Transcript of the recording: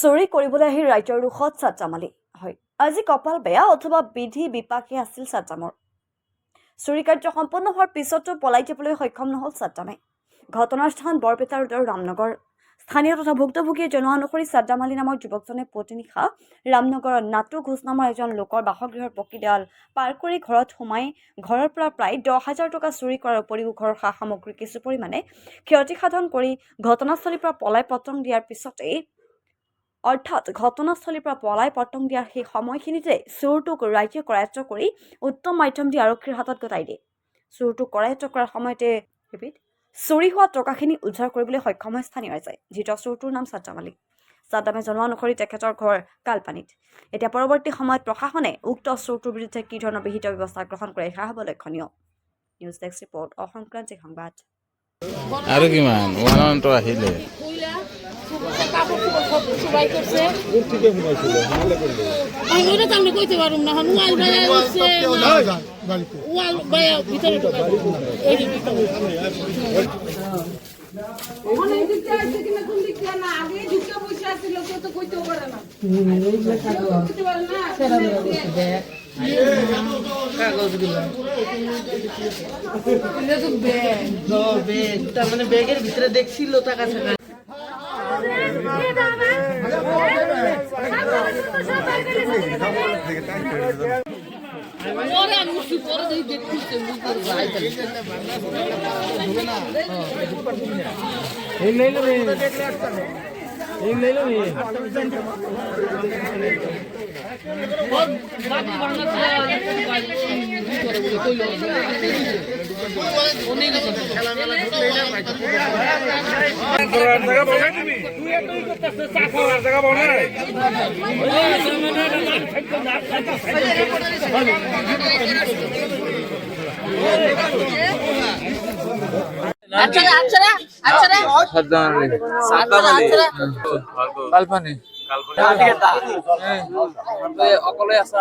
চুৰি কৰিবলৈ আহি ৰাইজৰ ৰোষত ছাত্ৰামালি হয়। আজি কপাল বেয়া অথবা বিধি বিপাকে আছিল ছাত্ৰামৰ। চুৰি কাৰ্য সম্পন্ন হোৱাৰ পিছতো পলাই যাবলৈ সক্ষম নহ'ল ছাত্ৰামে। ঘটনাৰ স্থান বৰপেটা ৰোডৰ ৰামনগৰ। স্থানীয় তথা ভুক্তভোগীয়ে জনোৱা অনুসৰি ছাদ্দাম আলী নামৰ যুৱকজনে প্ৰতিনিশা ৰামনগৰৰ নাটু ঘোষ নামৰ এজন লোকৰ বাসগৃহৰ পকীডাল পাৰ কৰি ঘৰত সোমাই ঘৰৰ পৰা প্ৰায় 10,000 টকা চুৰি কৰাৰ উপৰিও ঘৰৰ সা সামগ্ৰী কিছু পৰিমাণে ক্ষতিসাধন কৰি ঘটনাস্থলীৰ পৰা পলাই পতং দিয়াৰ পিছতেই ঘটনাস্থলীৰ পৰা পলাই পতং দিয়াৰ সেই সময়খিনিতে চোৰটোক ৰাইজে কৰায়ত্ব কৰি উত্তম মাধ্যম দি আৰক্ষীৰ হাতত গতাই দিয়ে। চোৰটোক কৰায়ত্ব কৰাৰ সময়তে চুৰি হোৱা টকাখিনি উদ্ধাৰ কৰিবলৈ সক্ষম হয় স্থানীয় ৰাইজে। ধৃত চোৰটোৰ নাম ছাদ্দাম আলী। ছাদ্দামে জনোৱা অনুসৰি তেখেতৰ ঘৰ কালপানীত। এতিয়া পৰৱৰ্তী সময়ত প্ৰশাসনে উক্ত চোৰটোৰ বিৰুদ্ধে কি ধৰণৰ বিহিত ব্যৱস্থা গ্ৰহণ কৰে সেয়া হ'ব লক্ষণীয়। নিউজ ডেস্ক ৰিপৰ্ট, অসংক্ৰান্তিক সংবাদ। আৰু কিমান ওৱানটো আহিলে ব্যাগের ভিতরে দেখছিল টাকা থাকা কালপানী অকলে আছে